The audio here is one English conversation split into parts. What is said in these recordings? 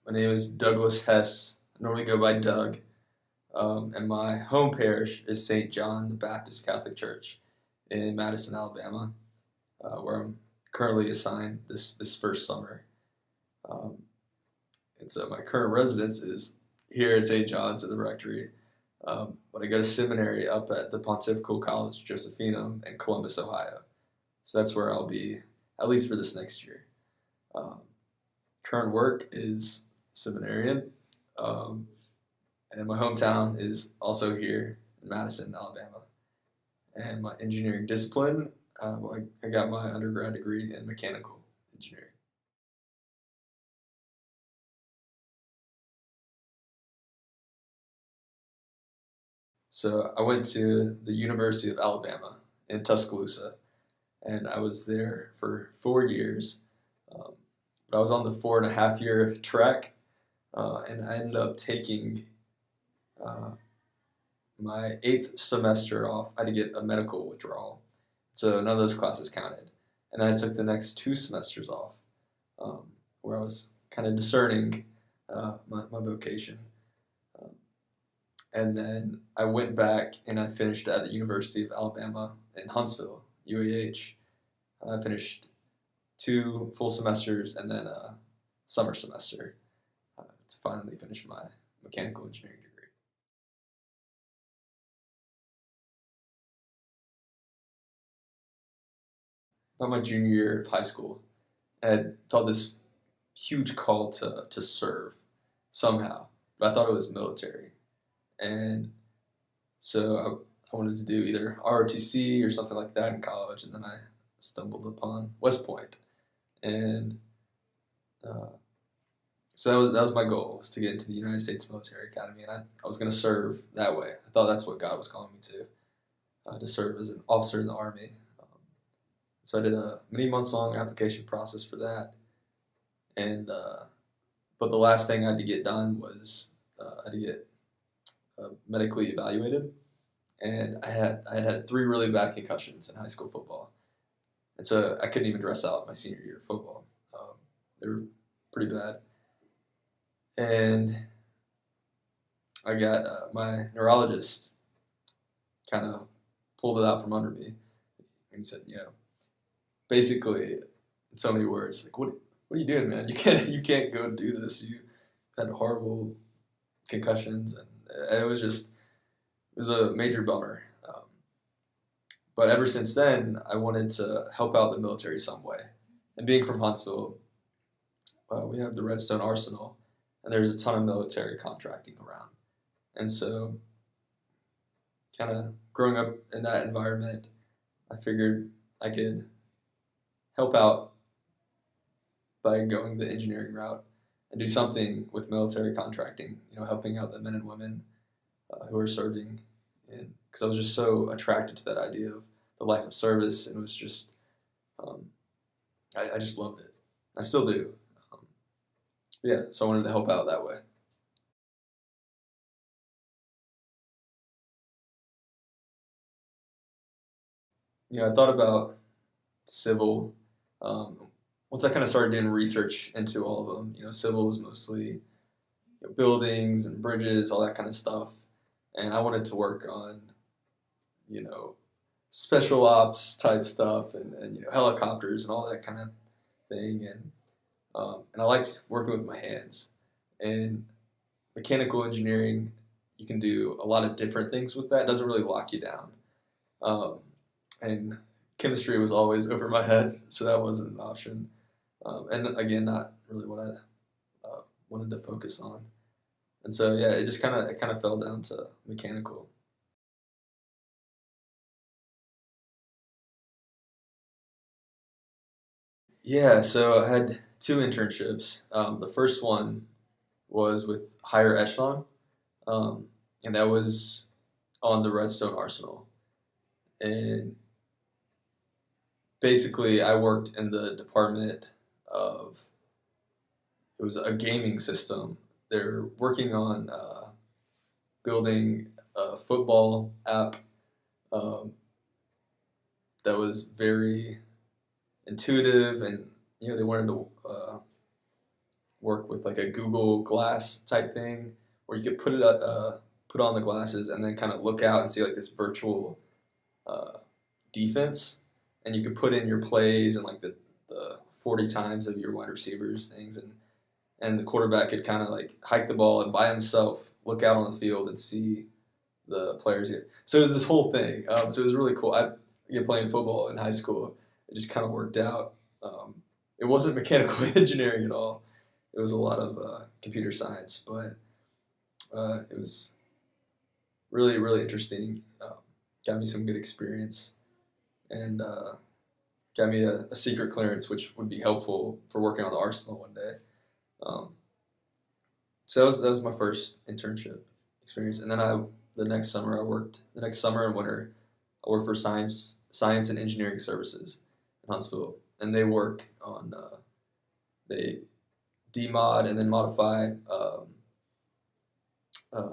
My name is Douglas Hess. I normally go by Doug. And my home parish is St. John the Baptist Catholic Church in Madison, Alabama, where I'm currently assigned this first summer. Um, and so my current residence is here at St. John's at the rectory, but I go to seminary up at the Pontifical College Josephinum in Columbus, Ohio. So that's where I'll be, at least for this next year. Um, Current work is seminarian, um, and my hometown is also here in Madison, Alabama. And my engineering discipline, I got my undergrad degree in mechanical engineering. So I went to the University of Alabama in Tuscaloosa, and I was there for 4 years. Um, but I was on the 4.5 year track, and I ended up taking uh, my eighth semester off. I had to get a medical withdrawal, so none of those classes counted. And then I took the next 2 semesters off, um, where I was kind of discerning my vocation. Um, and then I went back and I finished at the University of Alabama in Huntsville, UAH. I finished 2 full semesters and then a summer semester to finally finish my mechanical engineering degree. About my junior year of high school, I had felt this huge call to serve somehow, but I thought it was military. And so I wanted to do either ROTC or something like that in college, and then I stumbled upon West Point. And uh, so that was my goal, was to get into the United States Military Academy, and I was going to serve that way. I thought that's what God was calling me to serve as an officer in the Army. Um, so I did a many months long application process for that, and but the last thing I had to get done was I had to get medically evaluated, and I had 3 really bad concussions in high school football, and so I couldn't even dress out my senior year of football. They were pretty bad, and I got my neurologist kind of pulled it out from under me, and he said, basically, in so many words, like, what are you doing, man? You can't go do this. You had horrible concussions, and it was a major bummer. But ever since then, I wanted to help out the military some way. And being from Huntsville, we have the Redstone Arsenal, and there's a ton of military contracting around. And so, kind of growing up in that environment, I figured I could help out by going the engineering route and do something with military contracting, helping out the men and women who are serving. And because I was just so attracted to that idea of the life of service, and it was just, um, I just loved it. I still do. Um, yeah, so I wanted to help out that way. I thought about civil. Um, Once I kind of started doing research into all of them, civil is mostly buildings and bridges, all that kind of stuff. And I wanted to work on, you know, special ops type stuff and helicopters and all that kind of thing. And I liked working with my hands. And mechanical engineering, you can do a lot of different things with that. It doesn't really lock you down. Um, and chemistry was always over my head, so that wasn't an option. And again, not really what I wanted to focus on. And so yeah, it kind of fell down to mechanical. Yeah, so I had 2 internships. The first one was with Higher Echelon, um, and that was on the Redstone Arsenal. And basically, I worked in the department of, it was a gaming system. They're working on building a football app um, that was very intuitive, and they wanted to work with like a Google Glass type thing where you could put on the glasses and then kind of look out and see like this virtual uh, defense, and you could put in your plays and like the 40 times of your wide receivers things, and the quarterback could kind of like hike the ball and by himself look out on the field and see the players get. So it was this whole thing. So it was really cool. Playing football in high school, it just kind of worked out. It wasn't mechanical engineering at all. It was a lot of computer science, but it was really, really interesting. Got me some good experience, and got me a secret clearance, which would be helpful for working on the Arsenal one day. So that was my first internship experience, and then the next summer and winter I worked for Science and Engineering Services in Huntsville, and they work on they demod and then modify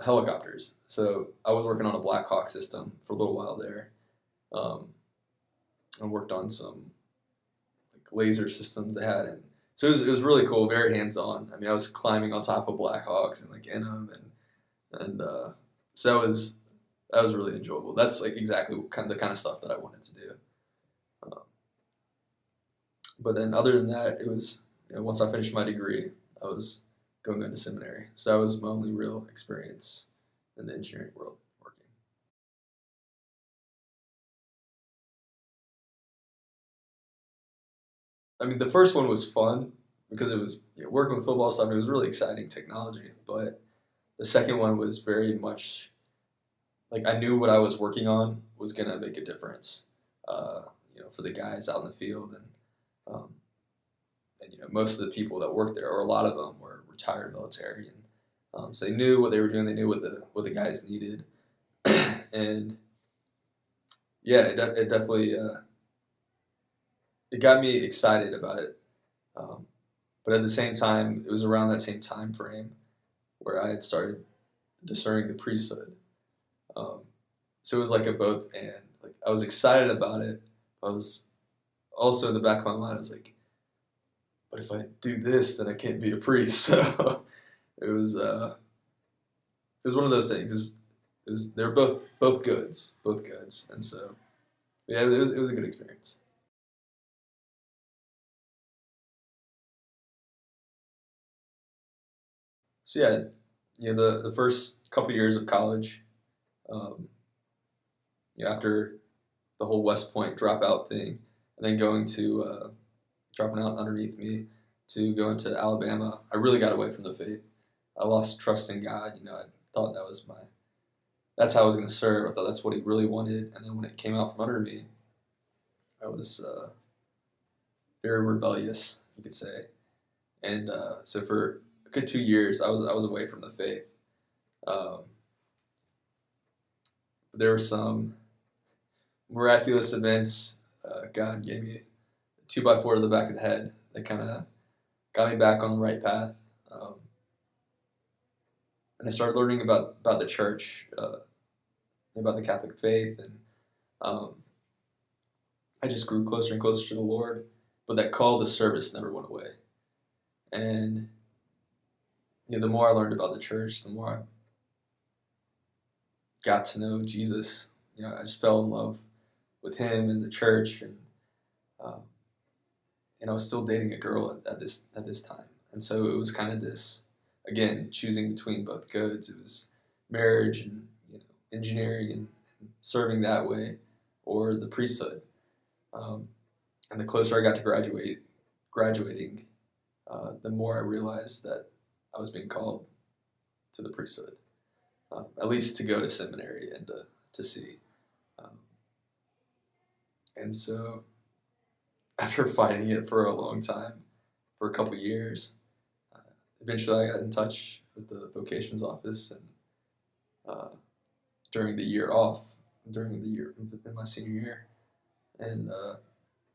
helicopters. So I was working on a Black Hawk system for a little while there. I worked on some like laser systems they had, and so it was really cool, very hands on. I mean, I was climbing on top of Black Hawks and like in them, and so that was really enjoyable. That's like exactly the kind of stuff that I wanted to do. But then other than that, it was once I finished my degree, I was going into seminary. So that was my only real experience in the engineering world working. I mean, the first one was fun because it was working with football stuff. And it was really exciting technology. But the second one was very much like I knew what I was working on was gonna make a difference. For the guys out in the field, and most of the people that worked there, or a lot of them, were retired military, and so they knew what they were doing. They knew what the guys needed, and yeah, it definitely it got me excited about it. But at the same time, it was around that same time frame where I had started discerning the priesthood. So it was like a both and. Like I was excited about it. I was also in the back of my mind. I was like, but if I do this, then I can't be a priest. So it was one of those things. They're both goods, and so yeah, it was a good experience. So yeah, the first couple years of college, um, after the whole West Point dropout thing, and then going to dropping out underneath me to go into Alabama, I really got away from the faith. I lost trust in God. I thought that's how I was going to serve. I thought that's what He really wanted. And then when it came out from under me, I was very rebellious, you could say. And so for a good 2 years, I was away from the faith. Um, there were some miraculous events. God gave me a 2x4 to the back of the head that kind of got me back on the right path. And I started learning about the church, about the Catholic faith, and I just grew closer and closer to the Lord. But that call to service never went away. And the more I learned about the church, the more I got to know Jesus. I just fell in love with Him and the church, um, and I was still dating a girl at this time, and so it was kind of this, again, choosing between both goods. It was marriage and engineering and serving that way, or the priesthood. And the closer I got to graduating, the more I realized that I was being called to the priesthood, at least to go to seminary and to see. And so, after fighting it for a long time, for a couple years, eventually I got in touch with the vocations office, and during the year in my senior year, and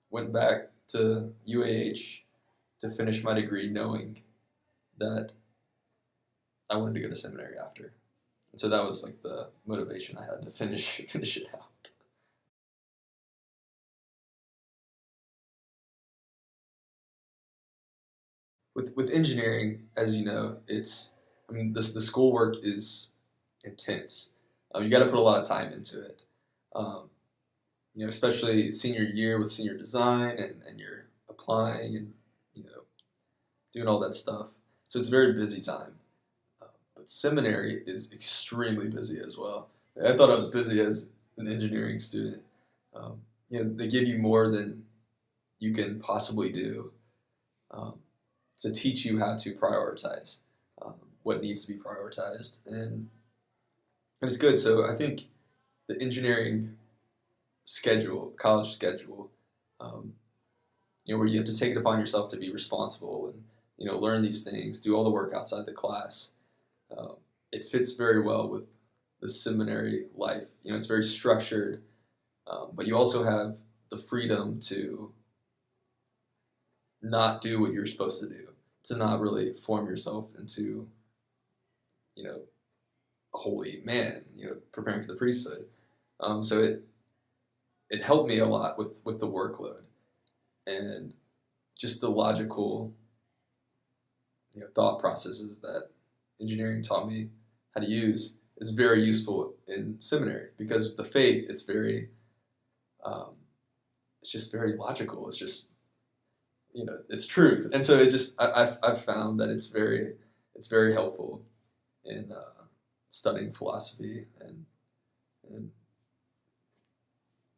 went back to UAH to finish my degree, knowing that I wanted to go to seminary after. And so that was like the motivation I had to finish it out. with engineering, as you know, the schoolwork is intense. You got to put a lot of time into it. Um, especially senior year with senior design, and you're applying and you know doing all that stuff. So it's a very busy time. But seminary is extremely busy as well. I thought I was busy as an engineering student. Um, they give you more than you can possibly do, um, to teach you how to prioritize um, what needs to be prioritized, and it's good. So I think the engineering schedule, college schedule, um, where you have to take it upon yourself to be responsible and learn these things, do all the work outside the class. Um, it fits very well with the seminary life. It's very structured, but you also have the freedom to not do what you're supposed to do, to not really form yourself into, you know, a holy man, preparing for the priesthood. So it helped me a lot with the workload and just the logical, thought processes that engineering taught me how to use is very useful in seminary, because the faith, um, it's just very logical. It's just, it's truth. And so I've found that it's very helpful in studying philosophy, and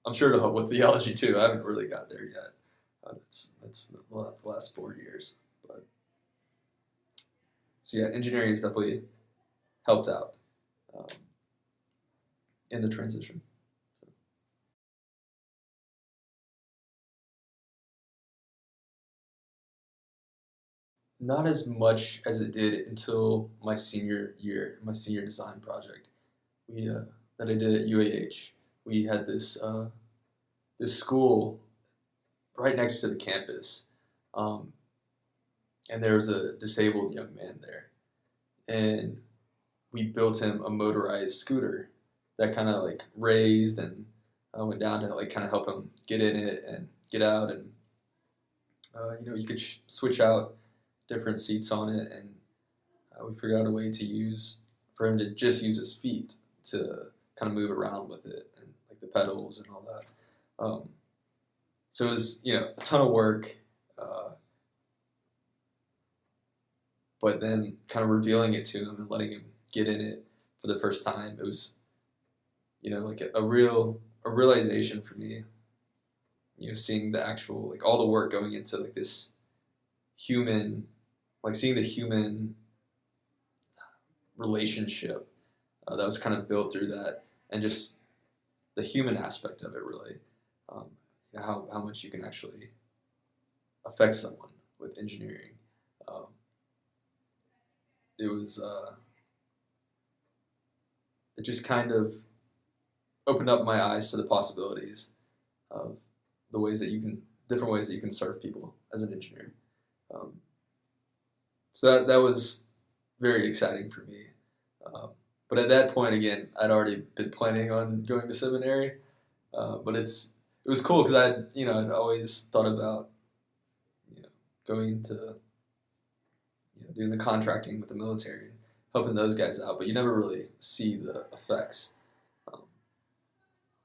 I'm sure it'll help with theology too. I haven't really got there yet. That's the last 4 years. But so yeah, engineering has definitely helped out um, in the transition. Not as much as it did until my senior year, my senior design project. We that I did at UAH. We had this school right next to the campus, um, and there was a disabled young man there, and we built him a motorized scooter that kind of like raised and went down to like kind of help him get in it and get out, and you could switch out different seats on it, and we figured out a way to use for him to just use his feet to kind of move around with it, and like the pedals and all that. So it was a ton of work, uh, but then kind of revealing it to him and letting him get in it for the first time, it was like a realization for me. Seeing the actual like all the work going into like this human, like seeing the human relationship that was kind of built through that, and just the human aspect of it really, um, how much you can actually affect someone with engineering. Um, it was it just kind of opened up my eyes to the possibilities of the ways that you can different ways that you can serve people as an engineer. Um, so that was very exciting for me. Um, but at that point, again, I'd already been planning on going to seminary. But it was cool because I'd always thought about you know going to doing the contracting with the military, helping those guys out, but you never really see the effects. Um,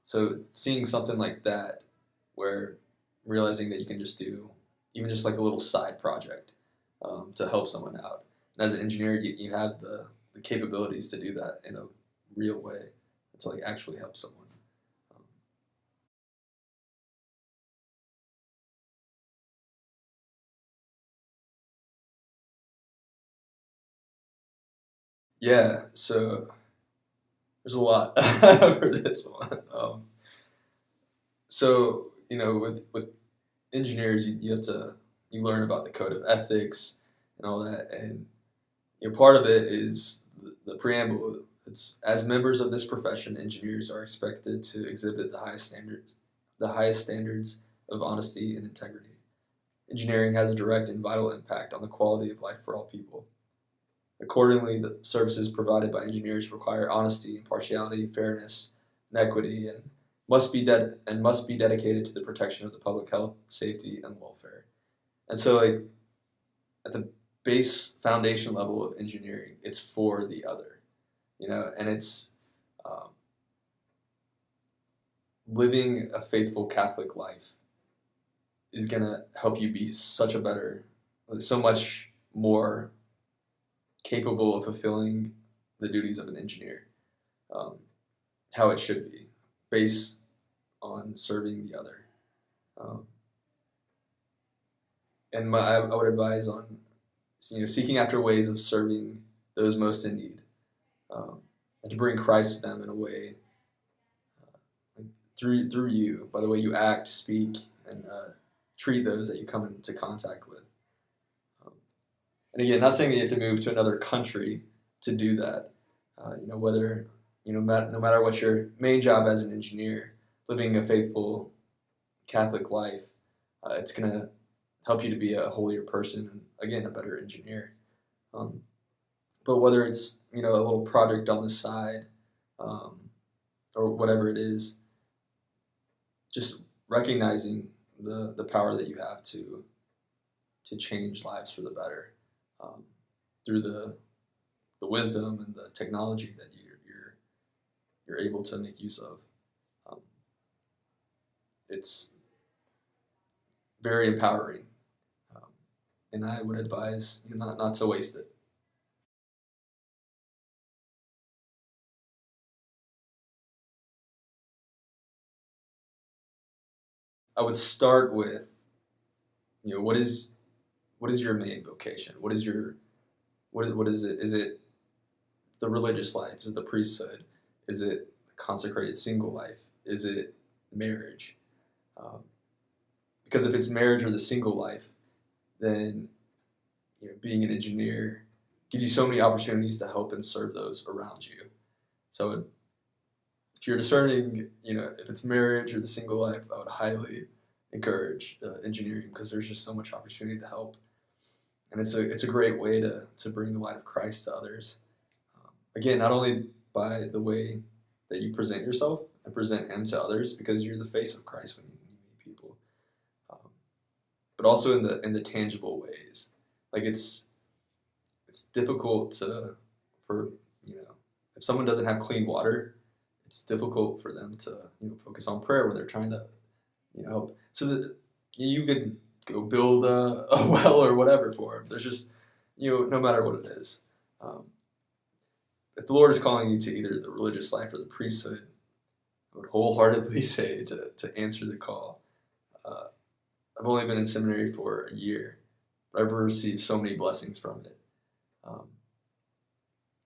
so seeing something like that, where realizing that you can just do even just like a little side project to help someone out, and as an engineer, you have the capabilities to do that in a real way, to like actually help someone. Um, yeah, so there's a lot for this one. So with engineers, you have to you learn about the code of ethics and all that, and part of it is the preamble. It's as members of this profession, engineers are expected to exhibit the highest standards of honesty and integrity. Engineering has a direct and vital impact on the quality of life for all people. Accordingly, the services provided by engineers require honesty, impartiality, fairness, and equity, and must be dedicated to the protection of the public health, safety, and welfare. And so, like at the base foundation level of engineering. It's for the other, and it's um, living a faithful Catholic life is going to help you be so much more capable of fulfilling the duties of an engineer, um, how it should be, based on serving the other. Um, and I would advise on seeking after ways of serving those most in need, and to bring Christ to them in a way through you, by the way you act, speak, and treat those that you come into contact with. And again, not saying that you have to move to another country to do that. Whether no matter what your main job as an engineer, living a faithful Catholic life, it's going to help you to be a holier person and, again, a better engineer. But whether it's a little project on the side, or whatever it is, just recognizing the power that you have to change lives for the better, through the wisdom and the technology that you're able to make use of. It's very empowering, and I would advise you not to waste it. I would start with, what is your main vocation? What is it? Is it the religious life? Is it the priesthood? Is it the consecrated single life? Is it marriage? Because if it's marriage or the single life, then being an engineer gives you so many opportunities to help and serve those around you. So if you're discerning, if it's marriage or the single life, I would highly encourage engineering, because there's just so much opportunity to help, and it's a great way to bring the light of Christ to others. Again, not only by the way that you present yourself and present Him to others, because you're the face of Christ when you meet people, but also in the tangible ways. Like it's difficult for if someone doesn't have clean water, it's difficult for them to focus on prayer when they're trying to help. So that you could go build a well or whatever for them. There's just no matter what it is. If the Lord is calling you to either the religious life or the priesthood, I would wholeheartedly say to answer the call. I've only been in seminary for a year, but I've received so many blessings from it.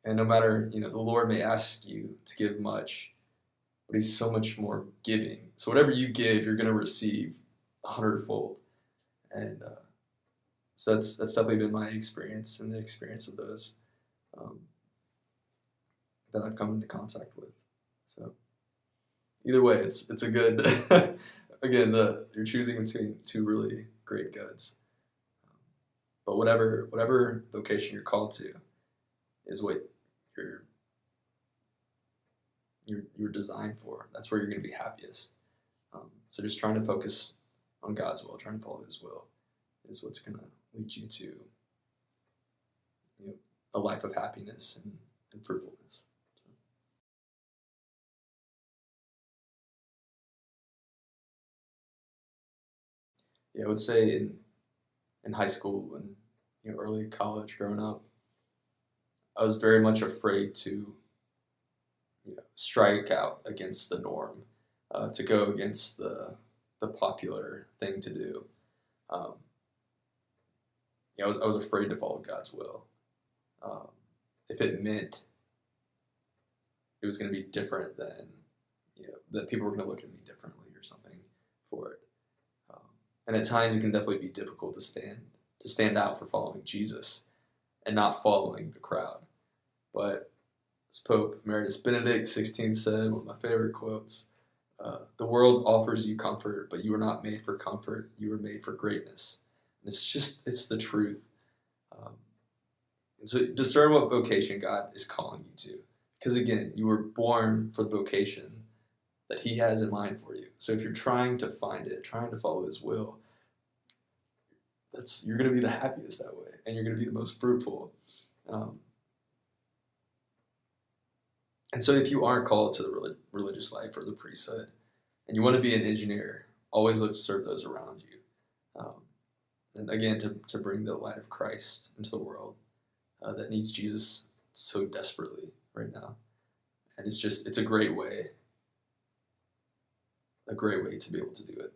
And no matter, the Lord may ask you to give much, but He's so much more giving. So whatever you give, you're going to receive 100-fold. And so that's definitely been my experience and the experience of those that I've come into contact with. So either way, it's a good, again, you're choosing between two really great goods. But whatever vocation you're called to is what you're designed for. That's where you're going to be happiest. So just trying to focus on God's will, trying to follow His will, is what's going to lead you to a life of happiness and fruitfulness. Yeah, I would say in high school and early college, growing up, I was very much afraid to strike out against the norm, to go against the popular thing to do. I was afraid to follow God's will. If it meant it was going to be different, then that people were going to look at me differently or something for it. And at times it can definitely be difficult to stand out for following Jesus and not following the crowd. But as Pope Emeritus Benedict XVI said, one of my favorite quotes, the world offers you comfort, but you were not made for comfort. You were made for greatness. And it's the truth. And so discern what vocation God is calling you to. Because again, you were born for the vocation that He has in mind for you. So if you're trying to find it, trying to follow His will, you're going to be the happiest that way, and you're going to be the most fruitful. Um, and so, if you aren't called to the religious life or the priesthood, and you want to be an engineer, always look to serve those around you. And again, to bring the light of Christ into the world that needs Jesus so desperately right now. And it's a great way to be able to do it.